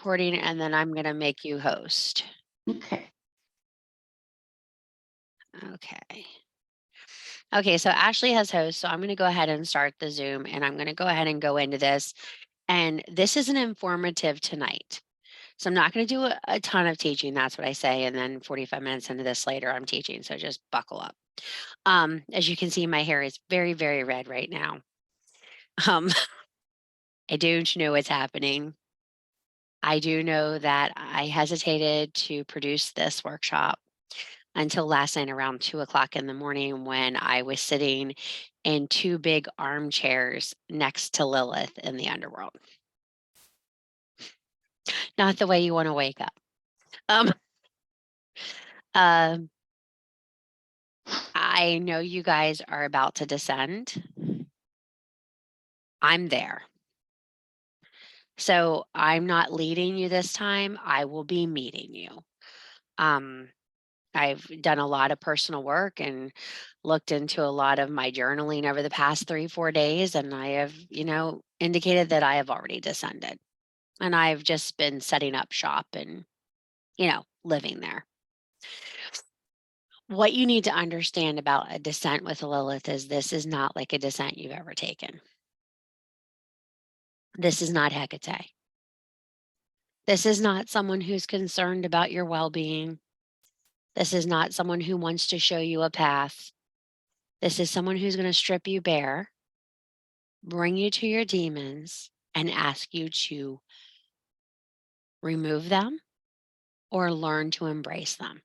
recording and then I'm going to make you host. Okay. Okay. Okay, so Ashley has host, so I'm going to go ahead and start the Zoom and I'm going to go ahead and go into this. And this is an informative tonight. So I'm not going to do a ton of teaching. That's what I say. And then 45 minutes into this later, I'm teaching. So just buckle up. As you can see, my hair is very, very red right now. I don't know what's happening. I do know that I hesitated to produce this workshop until last night around 2:00 in the morning when I was sitting in 2 big armchairs next to Lilith in the underworld. Not the way you want to wake up. Um, um, I know you guys are about to descend. I'm there. So I'm not leading you this time. I will be meeting you. I've done a lot of personal work and looked into a lot of my journaling over the past 3-4 days, and I have, indicated that I have already descended. And I've just been setting up shop and, living there. What you need to understand about a descent with Lilith is this is not like a descent you've ever taken. This is not Hecate. This is not someone who's concerned about your well-being. This is not someone who wants to show you a path. This is someone who's going to strip you bare, bring you to your demons, and ask you to remove them or learn to embrace them.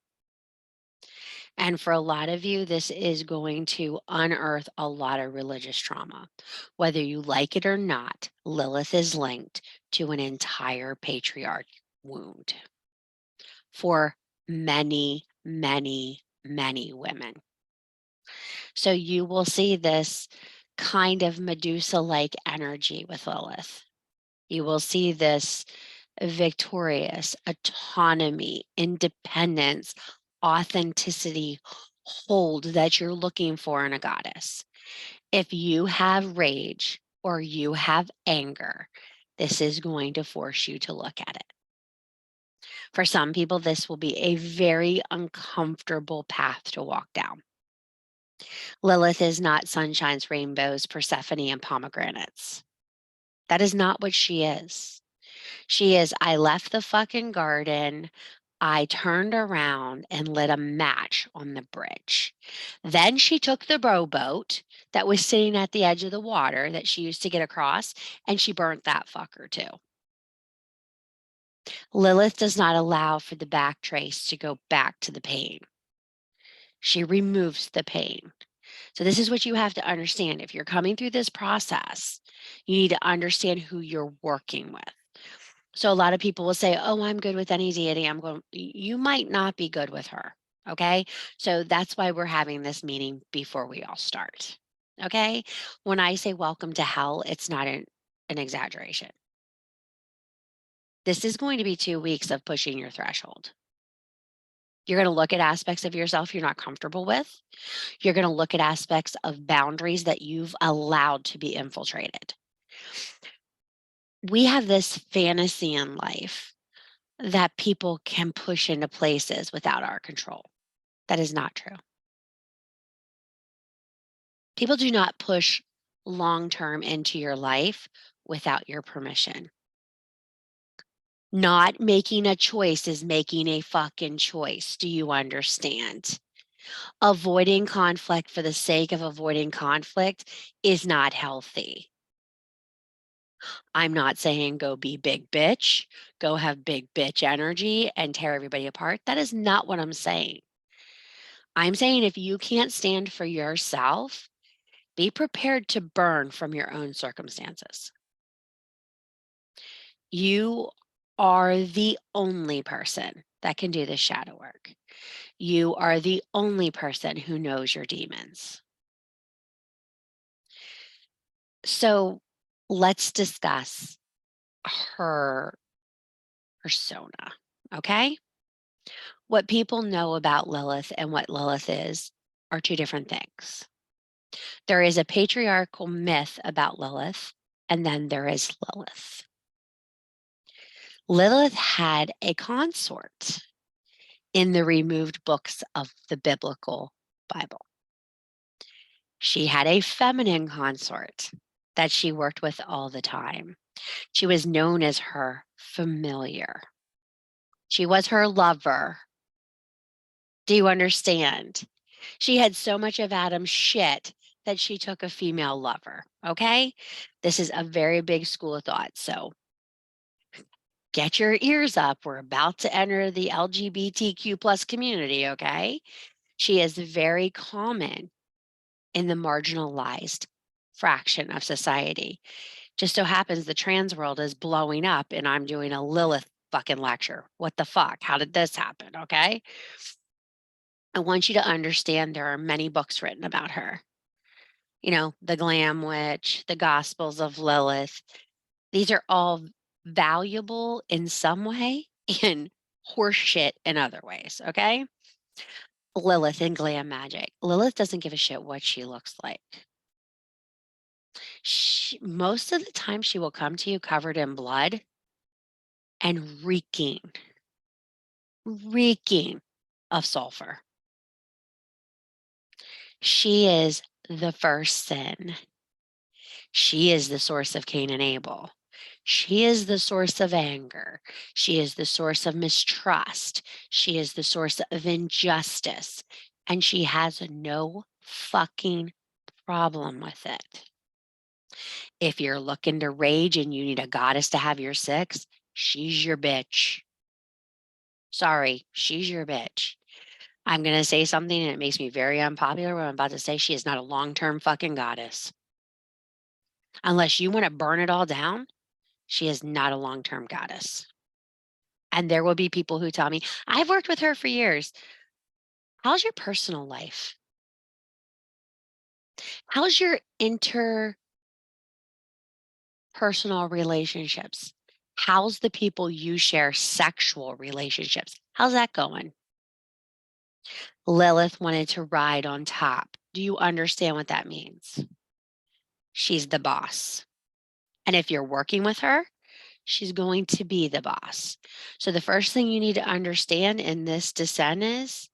And for a lot of you, this is going to unearth a lot of religious trauma. Whether you like it or not, Lilith is linked to an entire patriarch wound for many, many, many women. So you will see this kind of Medusa-like energy with Lilith. You will see this victorious autonomy, independence, authenticity hold that you're looking for in a goddess. If you have rage or you have anger, this is going to force you to look at it. For some people, this will be a very uncomfortable path to walk down. Lilith is not sunshines, rainbows, Persephone, and pomegranates. That is not what she is. She is, I left the fucking garden. I turned around and lit a match on the bridge. Then she took the rowboat that was sitting at the edge of the water that she used to get across, and she burnt that fucker too. Lilith does not allow for the back trace to go back to the pain. She removes the pain. So this is what you have to understand. If you're coming through this process, you need to understand who you're working with. So a lot of people will say, oh, I'm good with any deity. You might not be good with her. Okay. So that's why we're having this meeting before we all start. Okay. When I say welcome to hell, it's not an exaggeration. This is going to be 2 weeks of pushing your threshold. You're going to look at aspects of yourself you're not comfortable with. You're going to look at aspects of boundaries that you've allowed to be infiltrated. We have this fantasy in life that people can push into places without our control. That is not true. People do not push long-term into your life without your permission. Not making a choice is making a fucking choice. Do you understand? Avoiding conflict for the sake of avoiding conflict is not healthy. I'm not saying go be big bitch, go have big bitch energy and tear everybody apart. That is not what I'm saying. I'm saying if you can't stand for yourself, be prepared to burn from your own circumstances. You are the only person that can do this shadow work. You are the only person who knows your demons. So let's discuss her persona, okay? What people know about Lilith and what Lilith is are two different things. There is a patriarchal myth about Lilith, and then there is Lilith. Lilith had a consort in the removed books of the biblical Bible. She had a feminine consort that she worked with all the time. She was known as her familiar. She was her lover. Do you understand? She had so much of Adam's shit that she took a female lover, okay? This is a very big school of thought, so get your ears up. We're about to enter the LGBTQ plus community, okay? She is very common in the marginalized fraction of society. Just so happens the trans world is blowing up and I'm doing a Lilith fucking lecture. What the fuck? How did this happen? Okay. I want you to understand there are many books written about her. You know, the Glam Witch, the Gospels of Lilith. These are all valuable in some way and horseshit in other ways. Okay. Lilith in Glam Magic. Lilith doesn't give a shit what she looks like. Most of the time, she will come to you covered in blood and reeking of sulfur. She is the first sin. She is the source of Cain and Abel. She is the source of anger. She is the source of mistrust. She is the source of injustice. And she has no fucking problem with it. If you're looking to rage and you need a goddess to have your sex, she's your bitch. Sorry, she's your bitch. I'm going to say something and it makes me very unpopular. What I'm about to say, she is not a long-term fucking goddess. Unless you want to burn it all down, she is not a long-term goddess. And there will be people who tell me, I've worked with her for years. How's your personal life? How's your interpersonal relationships? How's the people you share sexual relationships? How's that going? Lilith wanted to ride on top. Do you understand what that means? She's the boss. And if you're working with her, she's going to be the boss. So the first thing you need to understand in this descent is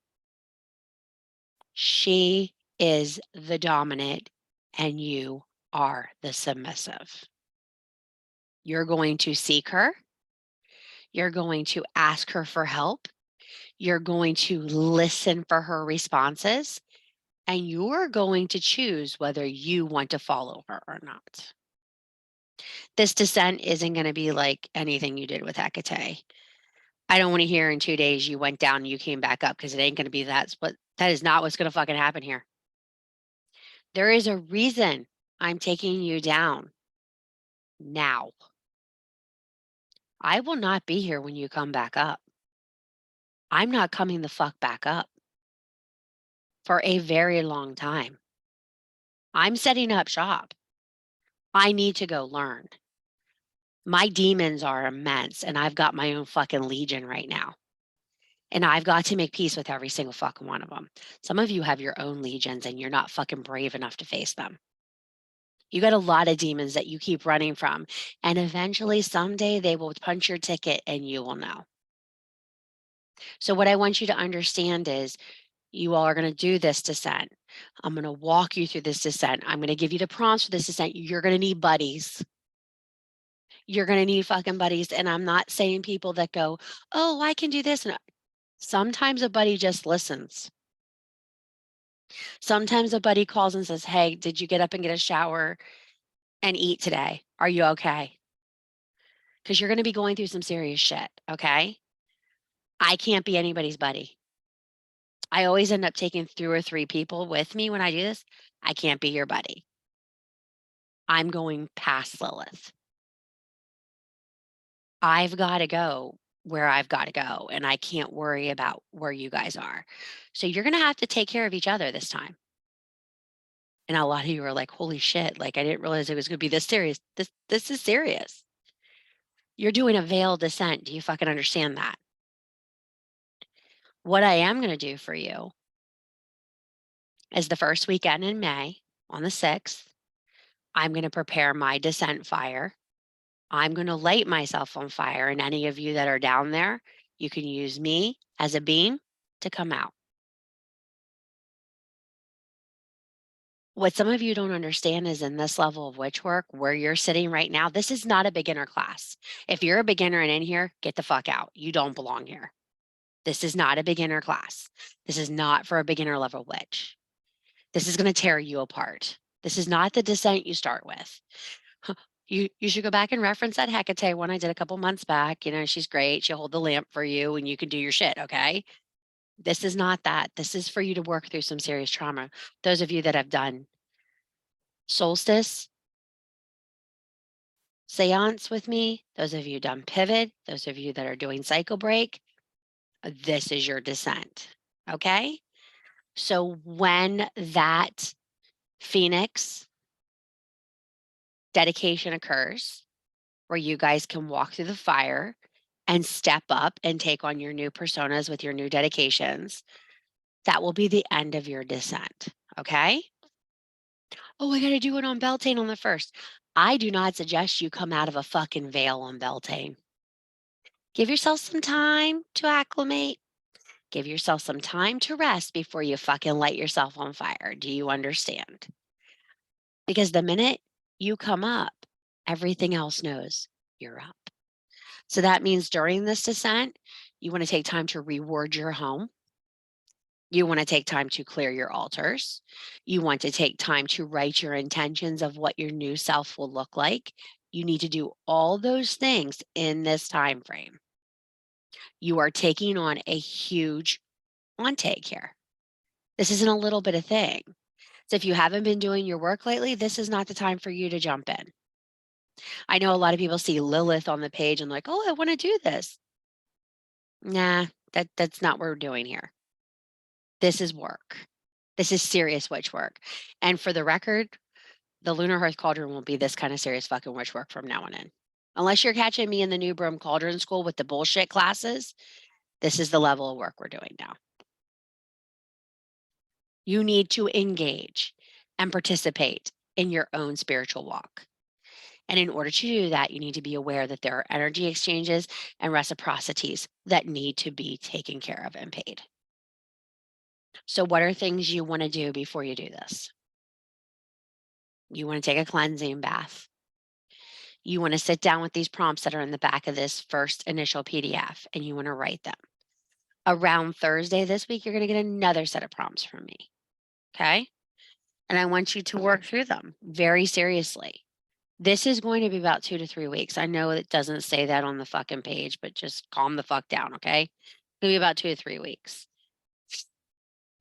she is the dominant and you are the submissive. You're going to seek her. You're going to ask her for help. You're going to listen for her responses. And you're going to choose whether you want to follow her or not. This descent isn't going to be like anything you did with Hecate. I don't want to hear in 2 days you went down and you came back up because it ain't going to be that is not what's going to fucking happen here. There is a reason I'm taking you down now. I will not be here when you come back up. I'm not coming the fuck back up for a very long time. I'm setting up shop. I need to go learn. My demons are immense and I've got my own fucking legion right now. And I've got to make peace with every single fucking one of them. Some of you have your own legions and you're not fucking brave enough to face them. You got a lot of demons that you keep running from. And eventually, someday, they will punch your ticket and you will know. So what I want you to understand is you all are going to do this descent. I'm going to walk you through this descent. I'm going to give you the prompts for this descent. You're going to need buddies. You're going to need fucking buddies. And I'm not saying people that go, oh, I can do this. And sometimes a buddy just listens. Sometimes a buddy calls and says, hey, did you get up and get a shower and eat today? Are you okay? Because you're going to be going through some serious shit, okay? I can't be anybody's buddy. I always end up taking 2 or 3 people with me when I do this. I can't be your buddy. I'm going past Lilith. I've got to go where I've got to go, and I can't worry about where you guys are. So you're going to have to take care of each other this time. And a lot of you are like, holy shit, like I didn't realize it was going to be this serious. This is serious. You're doing a veil descent. Do you fucking understand that? What I am going to do for you is the first weekend in May on the 6th, I'm going to prepare my descent fire. I'm going to light myself on fire. And any of you that are down there, you can use me as a beam to come out. What some of you don't understand is in this level of witch work where you're sitting right now, this is not a beginner class. If you're a beginner and in here, get the fuck out. You don't belong here. This is not a beginner class. This is not for a beginner level witch. This is going to tear you apart. This is not the descent you start with. You should go back and reference that Hecate one I did a couple months back. You know, she's great. She'll hold the lamp for you and you can do your shit, okay? This is not that. This is for you to work through some serious trauma. Those of you that have done solstice seance with me, those of you done pivot, those of you that are doing cycle break, this is your descent, okay? So when that Phoenix dedication occurs, where you guys can walk through the fire and step up and take on your new personas with your new dedications, that will be the end of your descent. Okay. Oh, I got to do it on Beltane on the 1st. I do not suggest you come out of a fucking veil on Beltane. Give yourself some time to acclimate. Give yourself some time to rest before you fucking light yourself on fire. Do you understand? Because the minute you come up, everything else knows you're up. So that means during this descent, you want to take time to reward your home. You want to take time to clear your altars. You want to take time to write your intentions of what your new self will look like. You need to do all those things in this time frame. You are taking on a huge on-take here. This isn't a little bit of thing. So if you haven't been doing your work lately, this is not the time for you to jump in. I know a lot of people see Lilith on the page and like, oh, I want to do this. Nah, that's not what we're doing here. This is work. This is serious witch work. And for the record, the Lunar Hearth Cauldron won't be this kind of serious fucking witch work from now on in. Unless you're catching me in the New Broom Cauldron School with the bullshit classes, this is the level of work we're doing now. You need to engage and participate in your own spiritual walk. And in order to do that, you need to be aware that there are energy exchanges and reciprocities that need to be taken care of and paid. So, what are things you want to do before you do this? You want to take a cleansing bath. You want to sit down with these prompts that are in the back of this first initial PDF and you want to write them. Around Thursday this week, you're going to get another set of prompts from me. Okay. And I want you to work through them very seriously. This is going to be about 2 to 3 weeks. I know it doesn't say that on the fucking page, but just calm the fuck down. Okay. It'll be about 2 to 3 weeks.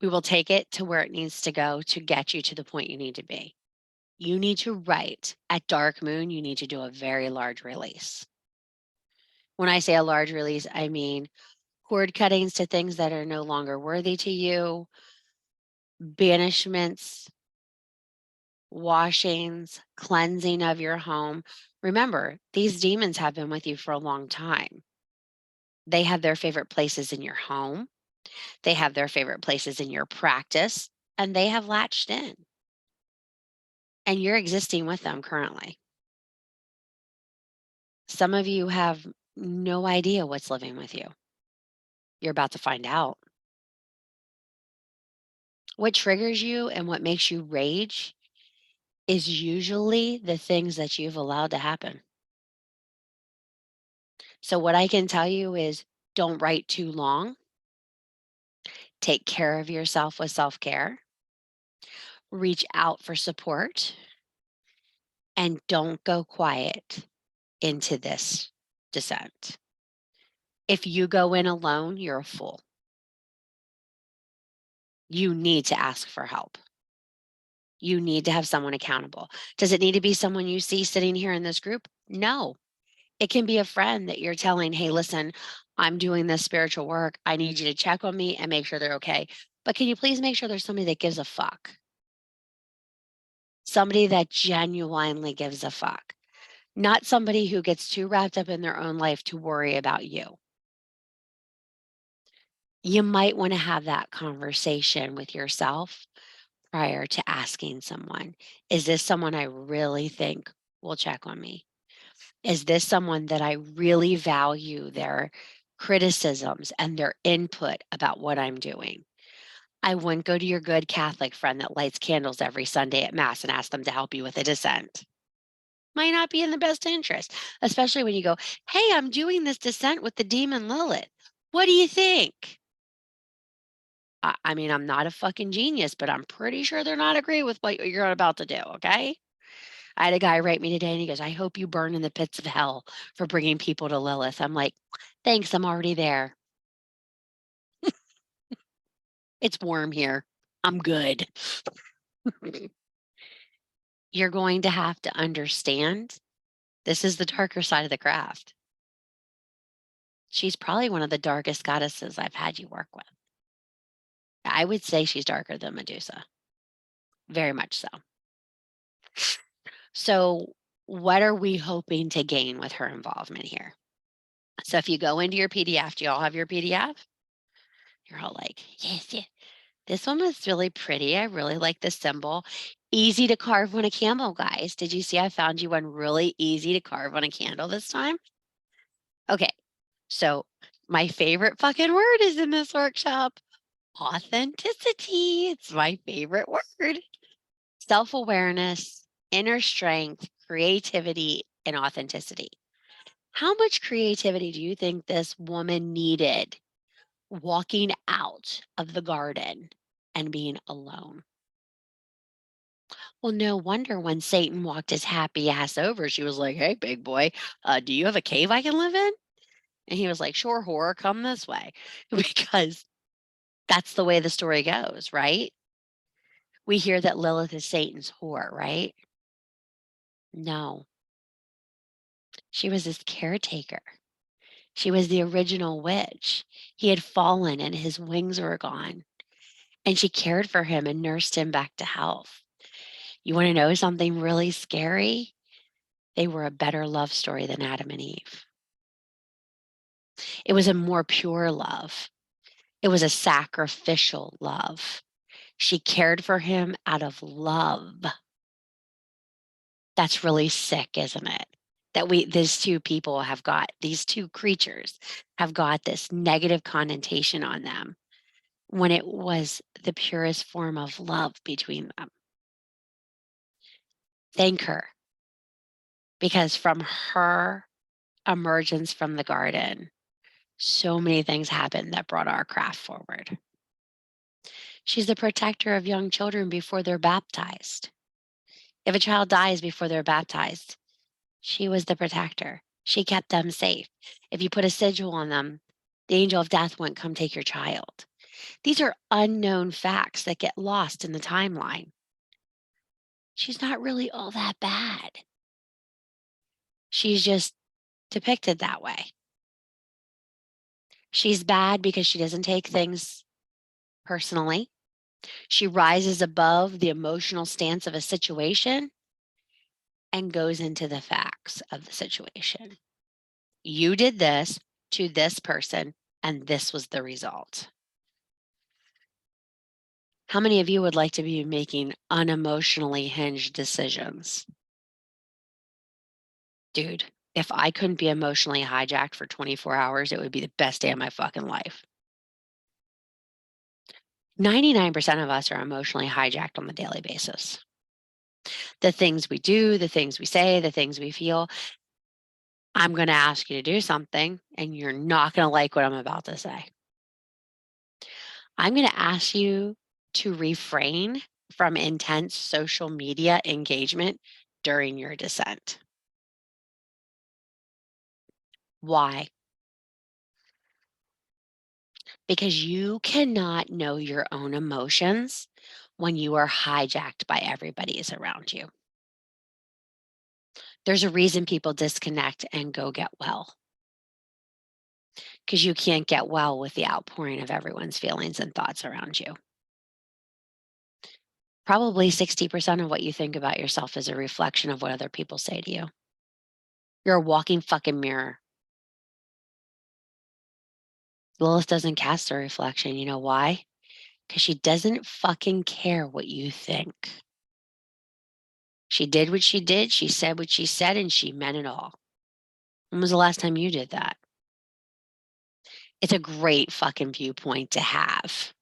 We will take it to where it needs to go to get you to the point you need to be. You need to write at dark moon, you need to do a very large release. When I say a large release, I mean cord cuttings to things that are no longer worthy to you, banishments, washings, cleansing of your home. Remember, these demons have been with you for a long time. They have their favorite places in your home, they have their favorite places in your practice, and they have latched in. And you're existing with them currently. Some of you have no idea what's living with you. You're about to find out. What triggers you and what makes you rage is usually the things that you've allowed to happen. So, what I can tell you is don't write too long. Take care of yourself with self care. Reach out for support. And don't go quiet into this descent. If you go in alone, you're a fool. You need to ask for help. You need to have someone accountable. Does it need to be someone you see sitting here in this group? No. It can be a friend that you're telling, hey, listen, I'm doing this spiritual work. I need you to check on me and make sure they're okay. But can you please make sure there's somebody that gives a fuck? Somebody that genuinely gives a fuck, not somebody who gets too wrapped up in their own life to worry about you. You might want to have that conversation with yourself prior to asking someone, is this someone I really think will check on me? Is this someone that I really value their criticisms and their input about what I'm doing? I wouldn't go to your good Catholic friend that lights candles every Sunday at Mass and ask them to help you with a dissent. Might not be in the best interest, especially when you go, "Hey, I'm doing this dissent with the demon Lilith. What do you think?" I mean, I'm not a fucking genius, but I'm pretty sure they're not agree with what you're about to do, okay? I had a guy write me today and he goes, "I hope you burn in the pits of hell for bringing people to Lilith." I'm like, "Thanks, I'm already there. It's warm here. I'm good." You're going to have to understand this is the darker side of the craft. She's probably one of the darkest goddesses I've had you work with. I would say she's darker than Medusa, very much so. So, what are we hoping to gain with her involvement here? So, if you go into your PDF, do you all have your PDF? You're all like, "Yes, yes. This one was really pretty. I really like the symbol. Easy to carve on a candle, guys. Did you see I found you one really easy to carve on a candle this time?" Okay. So, my favorite fucking word is in this workshop, authenticity. It's my favorite word. Self awareness, inner strength, creativity, and authenticity. How much creativity do you think this woman needed walking out of the garden and being alone? Well, no wonder when Satan walked his happy ass over, she was like, "Hey, big boy, do you have a cave I can live in?" And he was like, "Sure, whore, come this way." Because that's the way the story goes, right? We hear that Lilith is Satan's whore, right? No, she was his caretaker. She was the original witch. He had fallen and his wings were gone, and she cared for him and nursed him back to health. You want to know something really scary? They were a better love story than Adam and Eve. It was a more pure love. It was a sacrificial love. She cared for him out of love. That's really sick, isn't it? That these two people have got, these two creatures have got this negative connotation on them when it was the purest form of love between them. Thank her, because from her emergence from the garden, so many things happened that brought our craft forward. She's the protector of young children before they're baptized. If a child dies before they're baptized, she was the protector. She kept them safe. If you put a sigil on them, the angel of death wouldn't come take your child. These are unknown facts that get lost in the timeline. She's not really all that bad. She's just depicted that way. She's bad because she doesn't take things personally. She rises above the emotional stance of a situation and goes into the facts of the situation. You did this to this person, and this was the result. How many of you would like to be making unemotionally hinged decisions? Dude, if I couldn't be emotionally hijacked for 24 hours, it would be the best day of my fucking life. 99% of us are emotionally hijacked on the daily basis. The things we do, the things we say, the things we feel. I'm going to ask you to do something, and you're not going to like what I'm about to say. I'm going to ask you to refrain from intense social media engagement during your dissent. Why? Because you cannot know your own emotions when you are hijacked by everybody's around you. There's a reason people disconnect and go get well, because you can't get well with the outpouring of everyone's feelings and thoughts around you. Probably 60% of what you think about yourself is a reflection of what other people say to you. You're a walking fucking mirror. Lilith doesn't cast a reflection. You know why? Because she doesn't fucking care what you think. She did what she did, she said what she said, and she meant it all. When was the last time you did that? It's a great fucking viewpoint to have,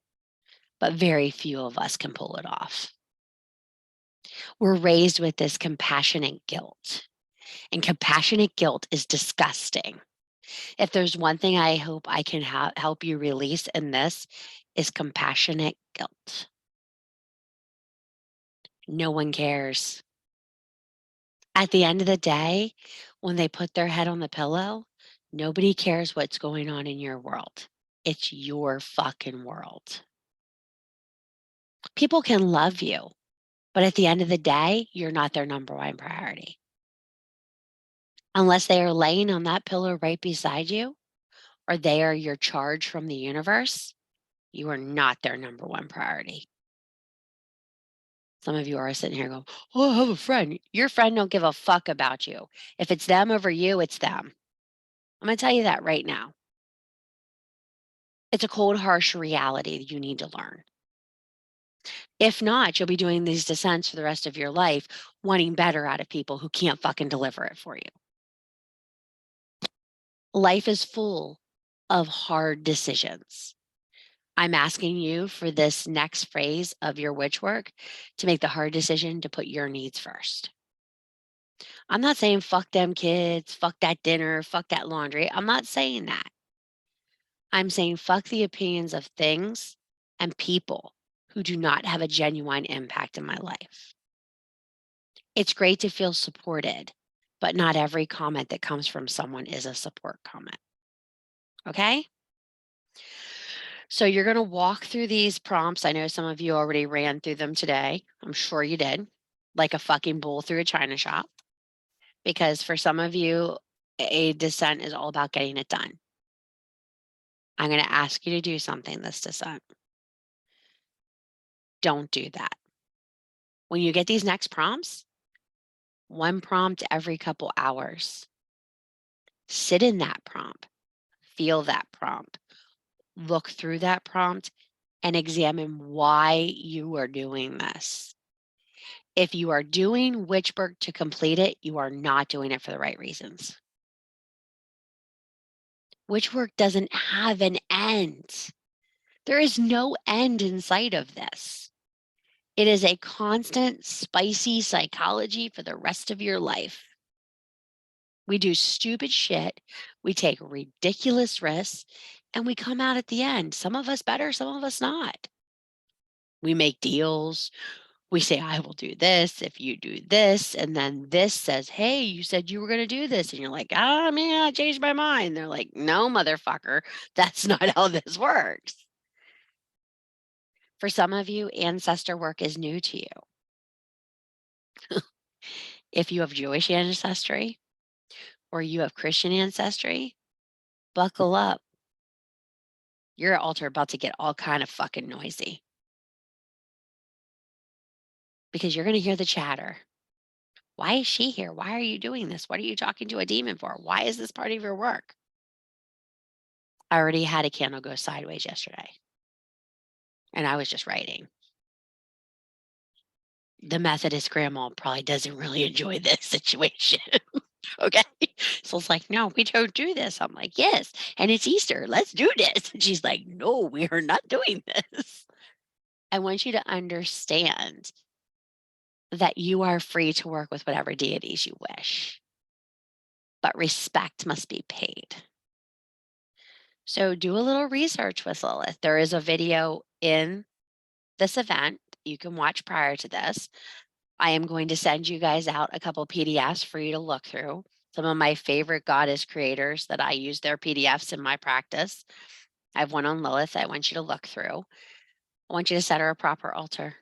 but very few of us can pull it off. We're raised with this compassionate guilt, and compassionate guilt is disgusting. If there's one thing I hope I can help you release in this is compassionate guilt. No one cares. At the end of the day, when they put their head on the pillow, nobody cares what's going on in your world. It's your fucking world. People can love you, but at the end of the day, you're not their number one priority. Unless they are laying on that pillow right beside you, or they are your charge from the universe, you are not their number one priority. Some of you are sitting here going, oh, I have a friend. Your friend don't give a fuck about you. If it's them over you, it's them. I'm going to tell you that right now. It's a cold, harsh reality that you need to learn. If not, you'll be doing these descents for the rest of your life, wanting better out of people who can't fucking deliver it for you. Life is full of hard decisions. I'm asking you for this next phase of your witch work to make the hard decision to put your needs first. I'm not saying fuck them kids, fuck that dinner, fuck that laundry. I'm not saying that. I'm saying fuck the opinions of things and people who do not have a genuine impact in my life. It's great to feel supported, but not every comment that comes from someone is a support comment. Okay? So you're going to walk through these prompts. I know some of you already ran through them today. I'm sure you did, like a fucking bull through a china shop. Because for some of you, a descent is all about getting it done. I'm going to ask you to do something this descent. Don't do that. When you get these next prompts, one prompt every couple hours. Sit in that prompt, feel that prompt, look through that prompt, and examine why you are doing this. If you are doing witch work to complete it, you are not doing it for the right reasons. Witch work doesn't have an end. There is no end in sight of this. It is a constant, spicy psychology for the rest of your life. We do stupid shit, we take ridiculous risks, and we come out at the end. Some of us better, some of us not. We make deals. We say, I will do this if you do this. And then this says, hey, you said you were going to do this. And you're like, man, I changed my mind. They're like, no, motherfucker, that's not how this works. For some of you, ancestor work is new to you. If you have Jewish ancestry or you have Christian ancestry, buckle up. Your altar about to get all kind of fucking noisy. Because you're going to hear the chatter. Why is she here? Why are you doing this? What are you talking to a demon for? Why is this part of your work? I already had a candle go sideways yesterday, and I was just writing. The Methodist grandma probably doesn't really enjoy this situation. Okay. So it's like, no, we don't do this. I'm like, yes. And it's Easter. Let's do this. And she's like, no, we are not doing this. I want you to understand that you are free to work with whatever deities you wish, but respect must be paid. So do a little research with Lilith. There is a video in this event you can watch prior to this. I am going to send you guys out a couple PDFs for you to look through. Some of my favorite goddess creators that I use their PDFs in my practice. I have one on Lilith I want you to look through. I want you to set her a proper altar.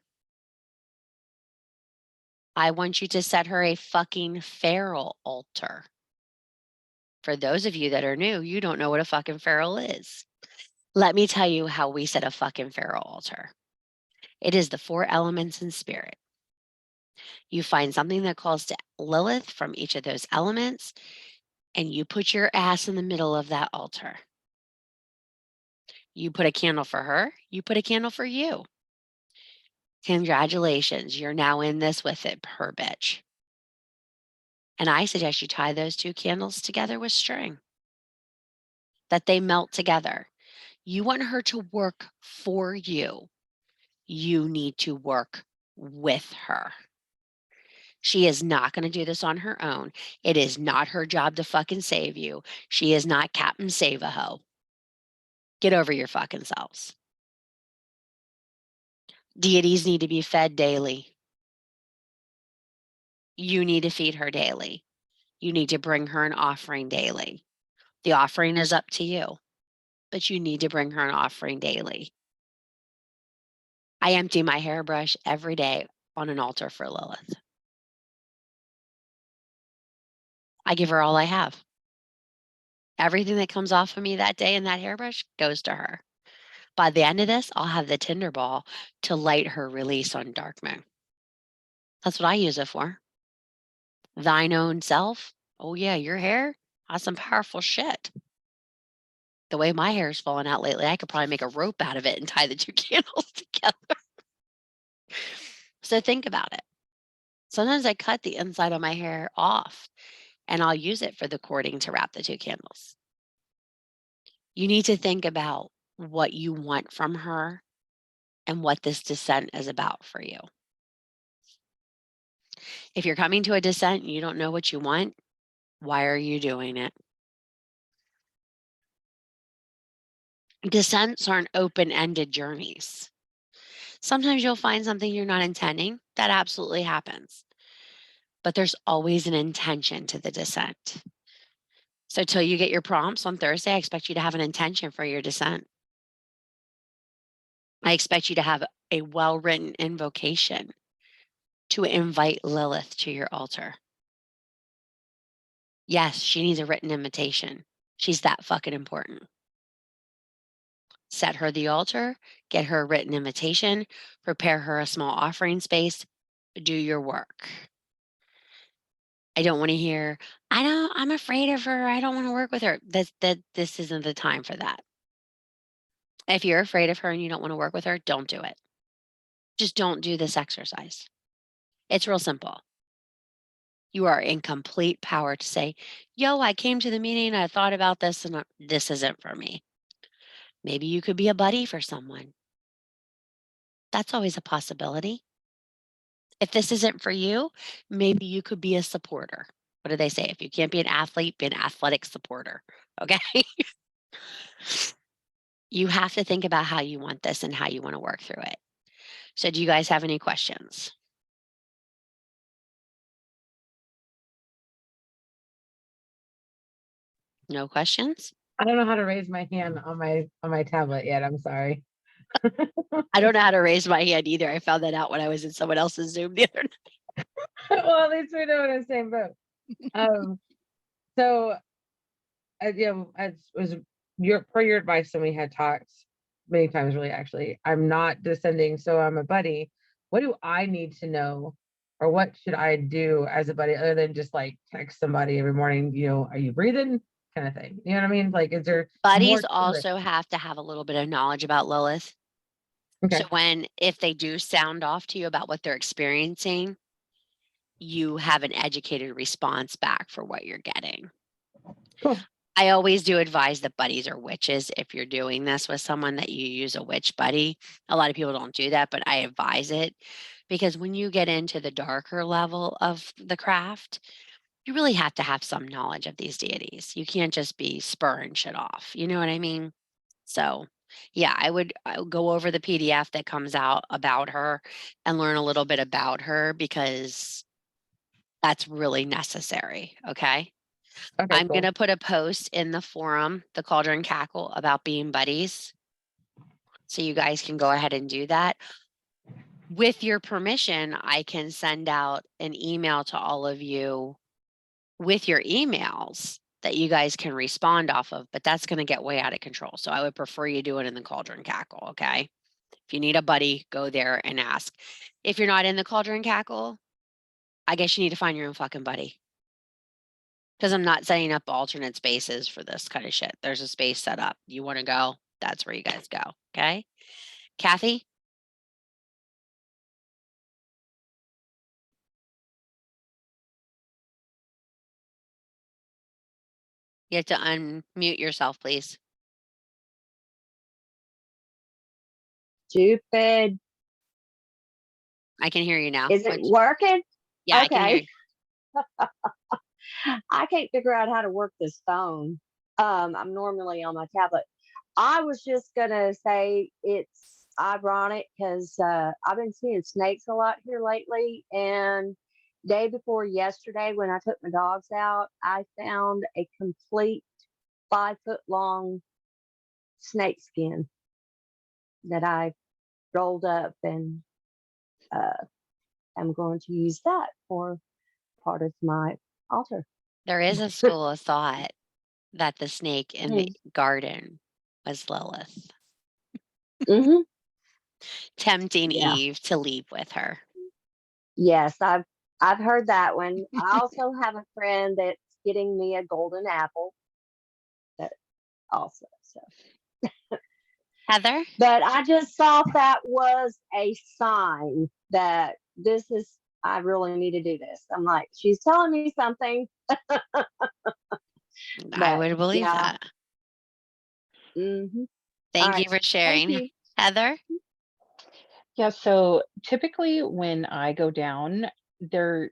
I want you to set her a fucking feral altar. For those of you that are new, you don't know what a fucking feral is. Let me tell you how we set a fucking feral altar. It is the 4 elements in spirit. You find something that calls to Lilith from each of those elements, and you put your ass in the middle of that altar. You put a candle for her, you put a candle for you. Congratulations, you're now in this with it, her bitch. And I suggest you tie those 2 candles together with string, that they melt together. You want her to work for you. You need to work with her. She is not going to do this on her own. It is not her job to fucking save you. She is not Captain Save-A-Ho. Get over your fucking selves. Deities need to be fed daily. You need to feed her daily. You need to bring her an offering daily. The offering is up to you, but you need to bring her an offering daily. I empty my hairbrush every day on an altar for Lilith. I give her all I have. Everything that comes off of me that day in that hairbrush goes to her. By the end of this, I'll have the tinder ball to light her release on dark moon. That's what I use it for. Thine own self. Oh yeah, your hair has some powerful shit. The way my hair's fallen out lately, I could probably make a rope out of it and tie the 2 candles together. So think about it. Sometimes I cut the inside of my hair off and I'll use it for the cording to wrap the 2 candles. You need to think about what you want from her and what this descent is about for you. If you're coming to a descent and you don't know what you want, why are you doing it? Descents aren't open-ended journeys. Sometimes you'll find something you're not intending. That absolutely happens. But there's always an intention to the descent. So till you get your prompts on Thursday, I expect you to have an intention for your descent. I expect you to have a well-written invocation to invite Lilith to your altar. Yes, she needs a written invitation. She's that fucking important. Set her the altar, get her a written invitation, prepare her a small offering space, do your work. I don't want to hear, I'm afraid of her. I don't want to work with her. This isn't the time for that. If you're afraid of her and you don't want to work with her, don't do it. Just don't do this exercise. It's real simple. You are in complete power to say, yo, I came to the meeting, I thought about this, and this isn't for me. Maybe you could be a buddy for someone. That's always a possibility. If this isn't for you, maybe you could be a supporter. What do they say? If you can't be an athlete, be an athletic supporter. Okay. You have to think about how you want this and how you want to work through it. So, do you guys have any questions? No questions? I don't know how to raise my hand on my tablet yet. I'm sorry. I don't know how to raise my hand either. I found that out when I was in someone else's Zoom the other night. Well, at least we know we're in the same boat. So as was your per your advice, and we had talked many times, really. Actually, I'm not descending, so I'm a buddy. What do I need to know, or what should I do as a buddy, other than just like text somebody every morning? Are you breathing? Kind of thing. You know what I mean? Like, is there more Buddies to it? also have to have a little bit of knowledge about Lilith. So, Okay. if they do sound off to you about what they're experiencing, you have an educated response back for what you're getting. Cool. I always do advise that buddies are witches. If you're doing this with someone, that you use a witch buddy. A lot of people don't do that, but I advise it because when you get into the darker level of the craft, you really have to have some knowledge of these deities. You can't just be spurring shit off. You know what I mean? So, yeah, I would go over the PDF that comes out about her and learn a little bit about her because that's really necessary. Okay. Okay. I'm going Cool. to put a post in the forum, the Cauldron Cackle, about being buddies. So you guys can go ahead and do that. With your permission, I can send out an email to all of you with your emails that you guys can respond off of, but that's going to get way out of control. So I would prefer you do it in the Cauldron Cackle. Okay. If you need a buddy, go there and ask. If you're not in the Cauldron Cackle, I guess you need to find your own fucking buddy. Because I'm not setting up alternate spaces for this kind of shit. There's a space set up. You want to go? That's where you guys go. Okay. Kathy? You have to unmute yourself, please. Stupid. I can hear you now. Is it working? Yeah, I can hear Okay. you. I can't figure out how to work this phone. I'm normally on my tablet. I was just gonna say it's ironic because I've been seeing snakes a lot here lately, and day before yesterday when I took my dogs out, I found a complete 5 foot long snake skin that I rolled up, and uh, I'm going to use that for part of my altar. There is a school of thought that the snake in the garden was Lilith, Mm-hmm. tempting Yeah. Eve to leave with her. Yes, I've heard that one. I also have a friend that's getting me a golden apple. That also. So, Heather, but I just thought that was a sign that this is. I really need to do this. I'm like, she's telling me something. I But would believe yeah. that. Mm-hmm. All Thank you right. for Thank sharing. you. Heather? Yeah, so typically when I go down, there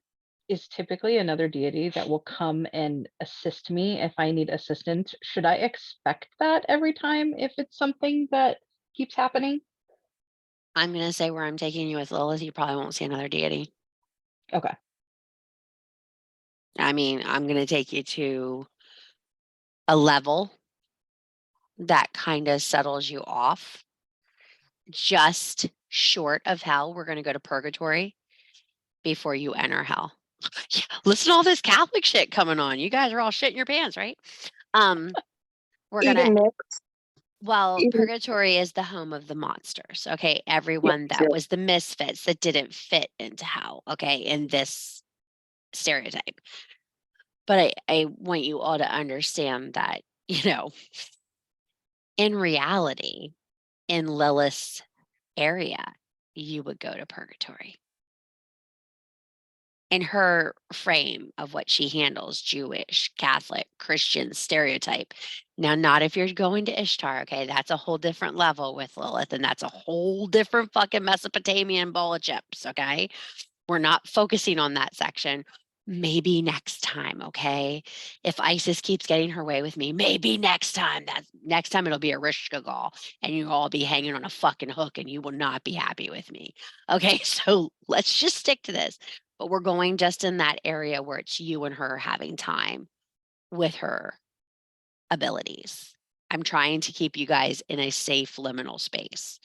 is typically another deity that will come and assist me if I need assistance. Should I expect that every time if it's something that keeps happening? I'm going to say where I'm taking you with Lilith, you probably won't see another deity. Okay. I mean, I'm going to take you to a level that kind of settles you off. Just short of hell, we're going to go to purgatory before you enter hell. Yeah, listen to all this Catholic shit coming on. You guys are all shitting your pants, right? We're going to, well, Even purgatory is the home of the monsters. Okay. Everyone that was the misfits that didn't fit into hell. Okay. In this stereotype. But I want you all to understand that, in reality, in Lilith's area, you would go to purgatory. In her frame of what she handles, Jewish, Catholic, Christian stereotype. Now, not if you're going to Ishtar, okay? That's a whole different level with Lilith, and that's a whole different fucking Mesopotamian bowl of chips, okay? We're not focusing on that section. Maybe next time, okay? If Isis keeps getting her way with me, maybe next time. Next time it'll be a Rishkagal, and you'll all be hanging on a fucking hook, and you will not be happy with me. Okay, so let's just stick to this. But we're going just in that area where it's you and her having time with her abilities. I'm trying to keep you guys in a safe liminal space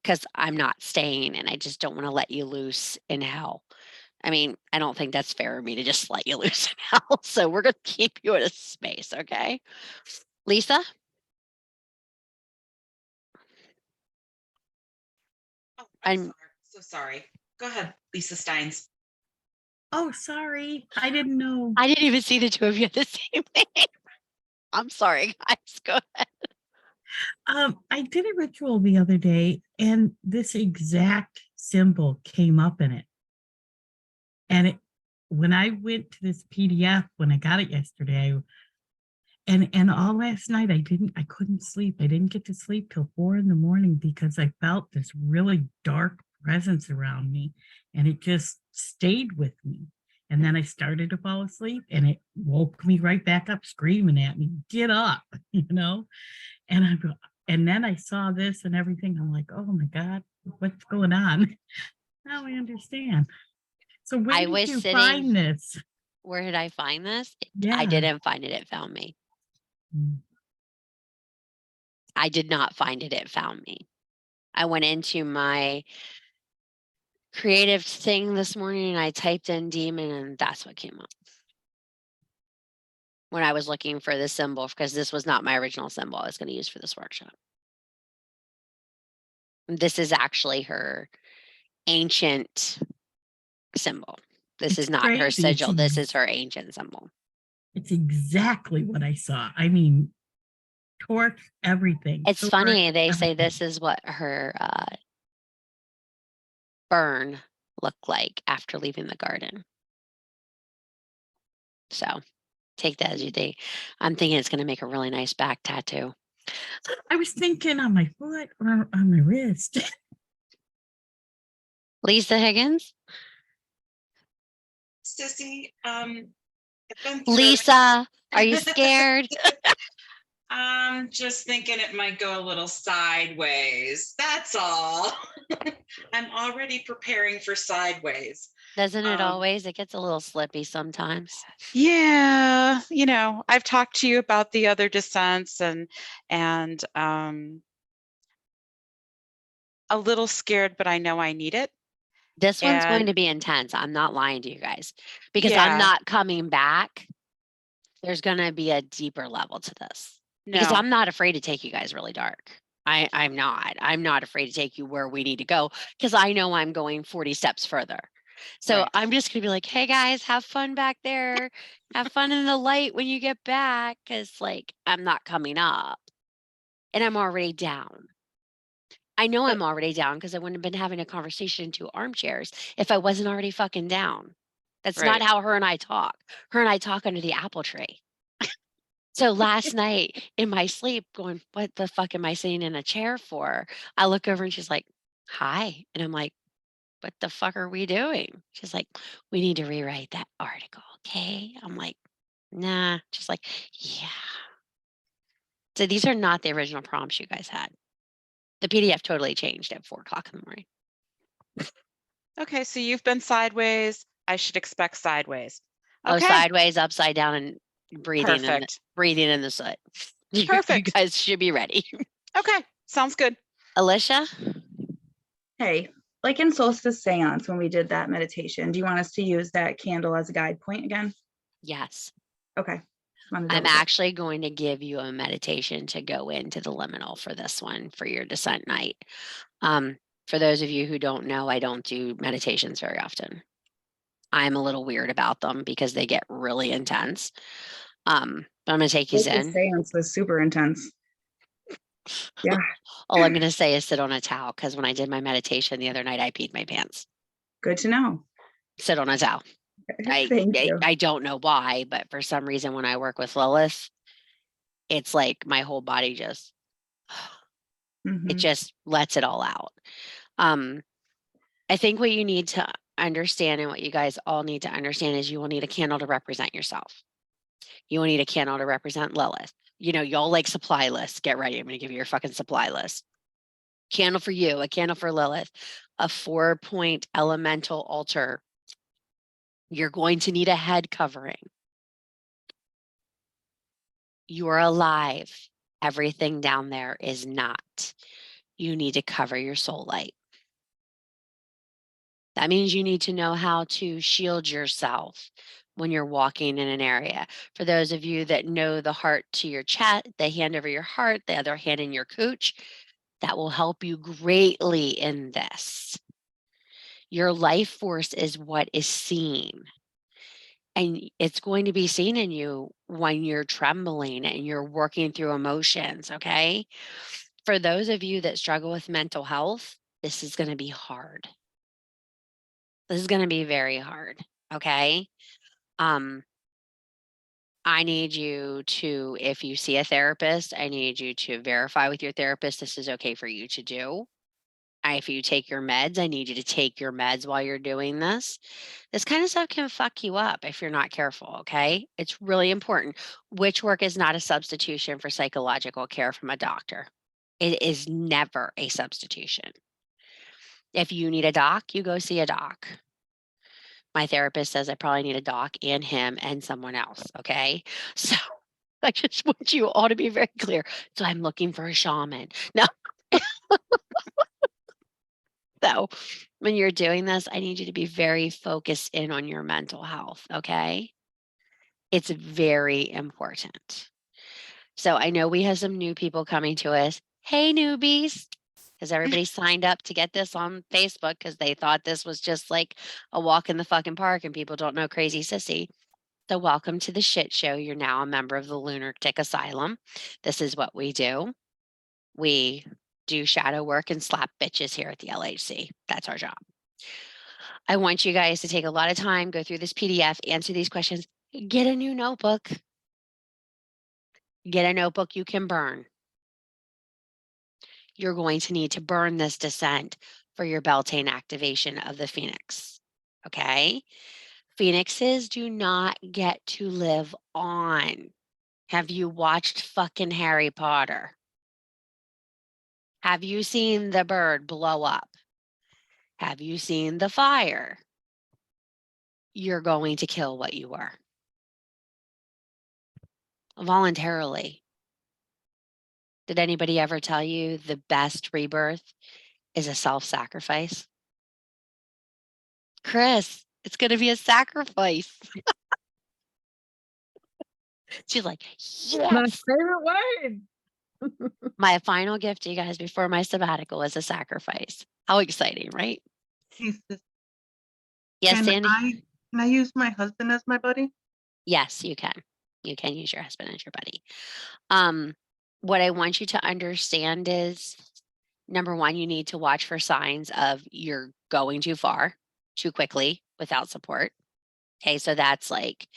because I'm not staying, and I just don't want to let you loose in hell. I mean, I don't think that's fair of me to just let you loose in hell. So we're going to keep you in a space, okay? Lisa? Oh, I'm so sorry. Go ahead, Lisa Steins. Oh, sorry. I didn't know. I didn't even see the two of you the same name. I'm sorry, guys. Go ahead. I did a ritual the other day, and this exact symbol came up in it. And when I went to this PDF, when I got it yesterday, and all last night I couldn't sleep. I didn't get to sleep till 4 a.m. because I felt this really dark presence around me, and it just stayed with me. And then I started to fall asleep, and it woke me right back up screaming at me, "Get up," And and then I saw this and everything. I'm like, oh my God, what's going on? Now I understand. So where I did was you sitting. find this? Where did I find this? I Yeah. didn't find it. It found me. I did not find it. It found me. I went into my creative thing this morning and I typed in demon, and that's what came up when I was looking for the symbol, because this was not my original symbol I was going to use for this workshop. This is actually her ancient symbol. This It's is not her crazy. sigil. This is her ancient symbol. It's exactly what I saw. I mean, torch, everything. It's Torch, funny. They say everything. this is what her burn looked like after leaving the garden. So Take that as you think. I'm thinking it's going to make a really nice back tattoo. I was thinking on my foot or on my wrist. Lisa Higgins? Sissy, I've been through it. Lisa, are you scared? I'm just thinking it might go a little sideways. That's all. I'm already preparing for sideways. Doesn't it Um, always? It gets a little slippy sometimes. Yeah, I've talked to you about the other descents and a little scared, but I know I need it. This one's going And to be intense. I'm not lying to you guys because I'm yeah, not coming back. There's going to be a deeper level to this because no, I'm not afraid to take you guys really dark. I'm not. I'm not afraid to take you where we need to go because I know I'm going 40 steps further. So right. I'm just going to be like, hey guys, have fun back there. Have fun in the light when you get back because, like, I'm not coming up and I'm already down. I know I'm already down because I wouldn't have been having a conversation in 2 armchairs if I wasn't already fucking down. That's not Right. how her and I talk. Her and I talk under the apple tree. So last night in my sleep going, "What the fuck am I sitting in a chair for?" I look over and she's like, "Hi." And I'm like, "What the fuck are we doing?" She's like, "We need to rewrite that article, okay?" I'm like, "Nah." She's like, "Yeah." So these are not the original prompts you guys had. The PDF totally changed at 4:00 in the morning. Okay, so you've been sideways. I should expect sideways. Oh, Okay, sideways, upside down, and perfect. breathing in the soot. You Perfect. guys should be ready. Okay, sounds good. Alicia? Hey, like in Solstice Seance, when we did that meditation, do you want us to use that candle as a guide point again? Yes. Okay. I'm actually going to give you a meditation to go into the liminal for this one for your descent night. For those of you who don't know, I don't do meditations very often. I'm a little weird about them because they get really intense. But I'm going to take you Solstice in. Seance was super intense. Yeah. All I'm going to say is sit on a towel because when I did my meditation the other night, I peed my pants. Good to know. Sit on a towel. Thank you. I don't know why, but for some reason when I work with Lilith, it's like my whole body just it Mhm. just lets it all out. I think what you need to understand and what you guys all need to understand is you will need a candle to represent yourself. You will need a candle to represent Lilith. Y'all like supply lists. Get ready. I'm going to give you your fucking supply list. Candle for you, a candle for Lilith, a 4-point elemental altar. You're going to need a head covering. You are alive. Everything down there is not. You need to cover your soul light. That means you need to know how to shield yourself when you're walking in an area. For those of you that know the heart to your chest, the hand over your heart, the other hand in your cooch, that will help you greatly in this. Your life force is what is seen. And it's going to be seen in you when you're trembling and you're working through emotions, okay? For those of you that struggle with mental health, this is going to be hard. This is going to be very hard, okay? I need you to, if you see a therapist, I need you to verify with your therapist this is okay for you to do. If you take your meds, I need you to take your meds while you're doing this. This kind of stuff can fuck you up if you're not careful, okay? It's really important. Witch work is not a substitution for psychological care from a doctor. It is never a substitution. If you need a doc, you go see a doc. My therapist says I probably need a doc and him and someone else, okay? So I just want you all to be very clear. So I'm looking for a shaman. No. So when you're doing this, I need you to be very focused in on your mental health, okay? It's very important. So I know we have some new people coming to us. Hey, newbies. Because everybody signed up to get this on Facebook because they thought this was just like a walk in the fucking park and people don't know Crazy Sissy. So welcome to the shit show. You're now a member of the Lunatic Asylum. This is what we do. We do shadow work and slap bitches here at the LHC. That's our job. I want you guys to take a lot of time, go through this PDF, answer these questions, get a new notebook. Get a notebook you can burn. You're going to need to burn this descent for your Beltane activation of the Phoenix. Okay? Phoenixes do not get to live on. Have you watched fucking Harry Potter? Have you seen the bird blow up? Have you seen the fire? You're going to kill what you were. Voluntarily. Did anybody ever tell you the best rebirth is a self-sacrifice? Chris, it's going to be a sacrifice. She's like, My yes. favorite word. My final gift to you guys before my sabbatical is a sacrifice. How exciting, right? Hey, sis, Yes, Sandy? can I use my husband as my buddy? Yes, you can. You can use your husband as your buddy. What I want you to understand is, number one, you need to watch for signs of you're going too far, too quickly, without support. Okay, so that's like,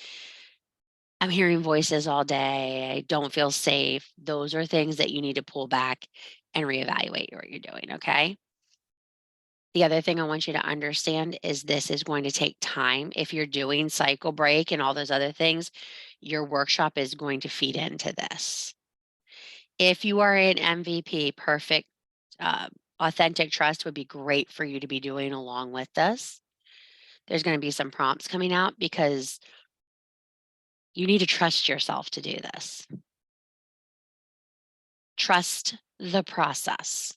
I'm hearing voices all day. I don't feel safe. Those are things that you need to pull back and reevaluate what you're doing. Okay. The other thing I want you to understand is this is going to take time. If you're doing cycle break and all those other things, your workshop is going to feed into this. If you are an MVP, perfect, authentic trust would be great for you to be doing along with this. There's going to be some prompts coming out because you need to trust yourself to do this. Trust the process.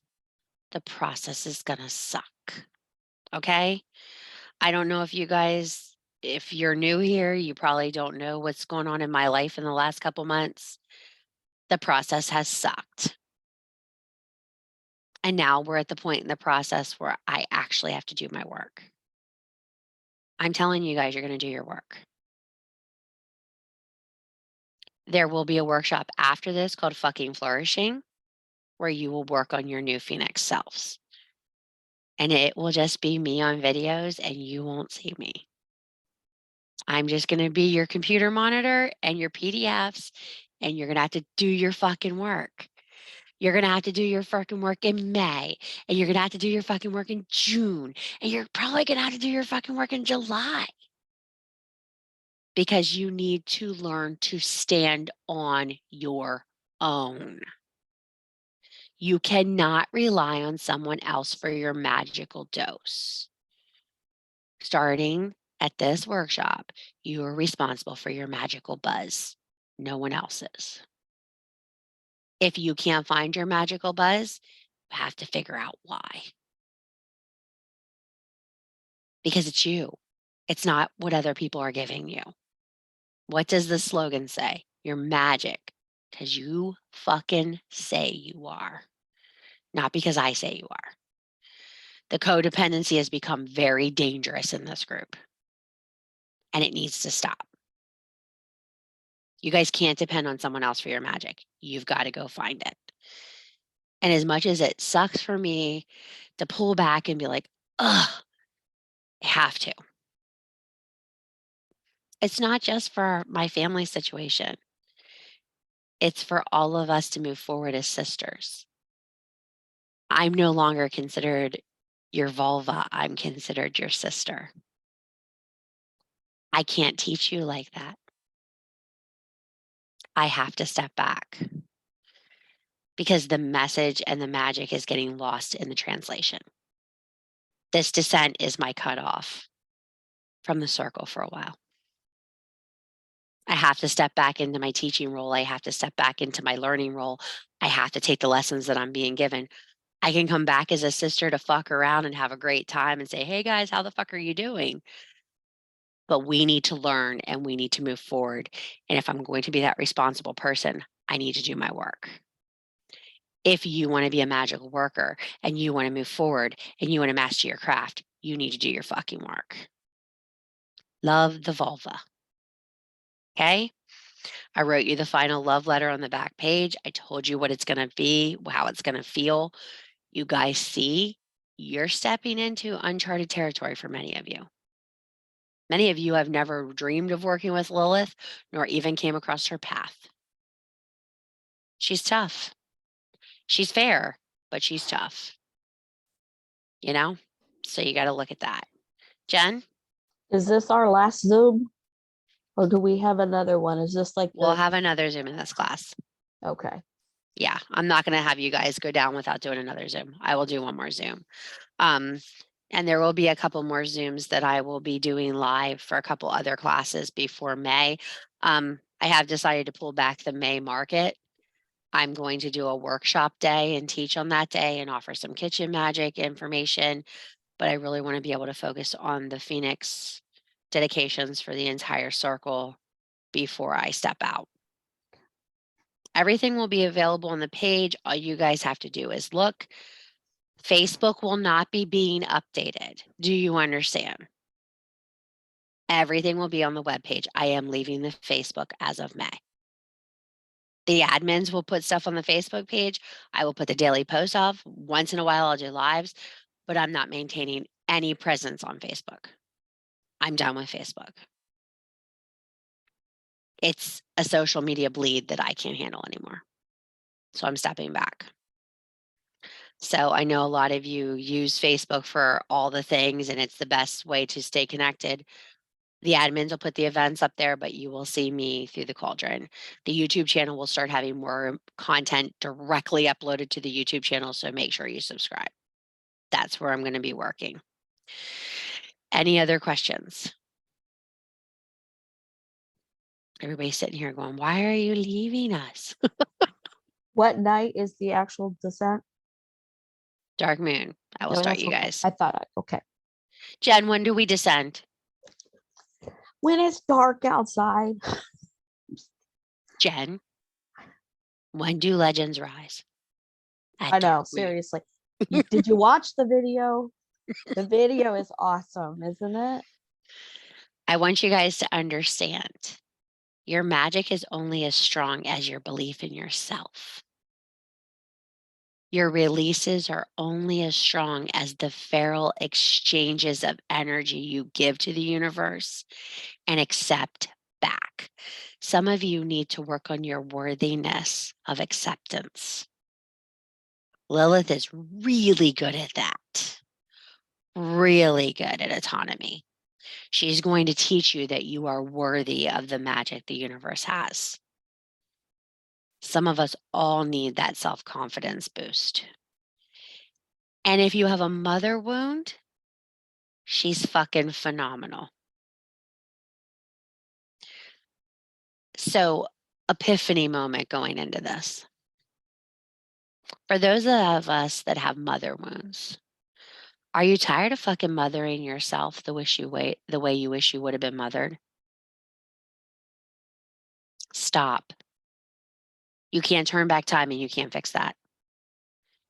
The process is going to suck. Okay. I don't know if you guys, if you're new here, you probably don't know what's going on in my life in the last couple months. The process has sucked. And now we're at the point in the process where I actually have to do my work. I'm telling you guys, you're going to do your work. There will be a workshop after this called Fucking Flourishing, where you will work on your new Phoenix selves. And it will just be me on videos and you won't see me. I'm just going to be your computer monitor and your PDFs, and you're going to have to do your fucking work. You're going to have to do your fucking work in May, and you're going to have to do your fucking work in June, and you're probably going to have to do your fucking work in July. Because you need to learn to stand on your own. You cannot rely on someone else for your magical dose. Starting at this workshop, you are responsible for your magical buzz. No one else is. If you can't find your magical buzz, you have to figure out why. Because it's you. It's not what other people are giving you. What does the slogan say? You're magic because you fucking say you are, not because I say you are. The codependency has become very dangerous in this group, and it needs to stop. You guys can't depend on someone else for your magic. You've got to go find it. And as much as it sucks for me to pull back and be like, ugh, I have to. It's not just for my family situation. It's for all of us to move forward as sisters. I'm no longer considered your Volva. I'm considered your sister. I can't teach you like that. I have to step back because the message and the magic is getting lost in the translation. This descent is my cutoff from the circle for a while. I have to step back into my teaching role. I have to step back into my learning role. I have to take the lessons that I'm being given. I can come back as a sister to fuck around and have a great time and say, hey guys, how the fuck are you doing? But we need to learn and we need to move forward. And if I'm going to be that responsible person, I need to do my work. If you want to be a magical worker and you want to move forward and you want to master your craft, you need to do your fucking work. Love the vulva. Okay? I wrote you the final love letter on the back page. I told you what it's going to be, how it's going to feel. You guys see, you're stepping into uncharted territory for many of you. Many of you have never dreamed of working with Lilith, nor even came across her path. She's tough. She's fair, but she's tough. You know? So you got to look at that. Jen, Is this our last Zoom? Or do we have another one? Is this like we'll the, have another Zoom in this class. okay. Yeah, I'm not going to have you guys go down without doing another Zoom. I will do one more Zoom. And there will be a couple more Zooms that I will be doing live for a couple other classes before May. I have decided to pull back the May market. I'm going to do a workshop day and teach on that day and offer some kitchen magic information, but I really want to be able to focus on the Phoenix dedications for the entire circle before I step out. Everything will be available on the page. All you guys have to do is look. Facebook will not be being updated. Do you understand? Everything will be on the webpage. I am leaving the Facebook as of May. The admins will put stuff on the Facebook page. I will put the daily post off. Once in a while, I'll do lives, but I'm not maintaining any presence on Facebook. I'm done with Facebook. It's a social media bleed that I can't handle anymore. So I'm stepping back. So I know a lot of you use Facebook for all the things and it's the best way to stay connected. The admins will put the events up there, but you will see me through the cauldron. The YouTube channel will start having more content directly uploaded to the YouTube channel, so make sure you subscribe. That's where I'm going to be working. Any other questions? Everybody's sitting here going, why are you leaving us? What night is the actual descent? Dark moon. I will No, start that's you okay. guys. I thought, okay. Jen, when do we descend? When it's dark outside. Jen, when do legends rise? At I know, dark moon. seriously. Did you watch the video? The video is awesome, isn't it? I want you guys to understand your magic is only as strong as your belief in yourself. Your releases are only as strong as the feral exchanges of energy you give to the universe and accept back. Some of you need to work on your worthiness of acceptance. Lilith is really good at that. Really good at autonomy. She's going to teach you that you are worthy of the magic the universe has. Some of us all need that self-confidence boost. And if you have a mother wound, she's fucking phenomenal. So, epiphany moment going into this. For those of us that have mother wounds, are you tired of fucking mothering yourself the way you wish you would have been mothered? Stop. You can't turn back time and you can't fix that.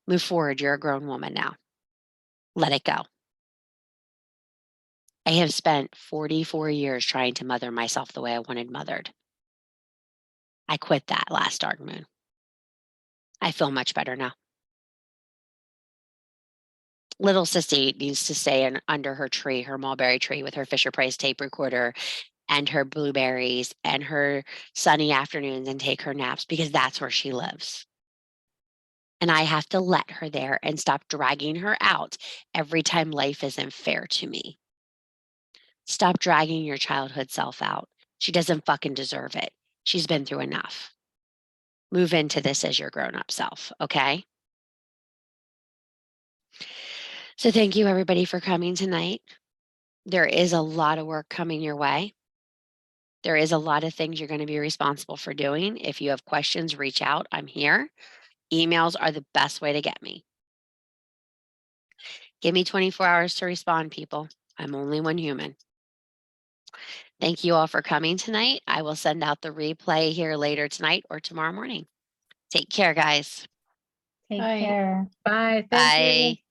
Move forward. You're a grown woman now. Let it go. I have spent 44 years trying to mother myself the way I wanted mothered. I quit that last dark moon. I feel much better now. Little sissy needs to stay under her tree, her mulberry tree, with her Fisher Price tape recorder and her blueberries and her sunny afternoons and take her naps because that's where she lives. And I have to let her there and stop dragging her out every time life isn't fair to me. Stop dragging your childhood self out. She doesn't fucking deserve it. She's been through enough. Move into this as your grown-up self, okay? So thank you everybody for coming tonight. There is a lot of work coming your way. There is a lot of things you're going to be responsible for doing. If you have questions, reach out. I'm here. Emails are the best way to get me. Give me 24 hours to respond, people. I'm only one human. Thank you all for coming tonight. I will send out the replay here later tonight or tomorrow morning. Take care, guys. Take Bye. care. Bye. Thank you. Bye.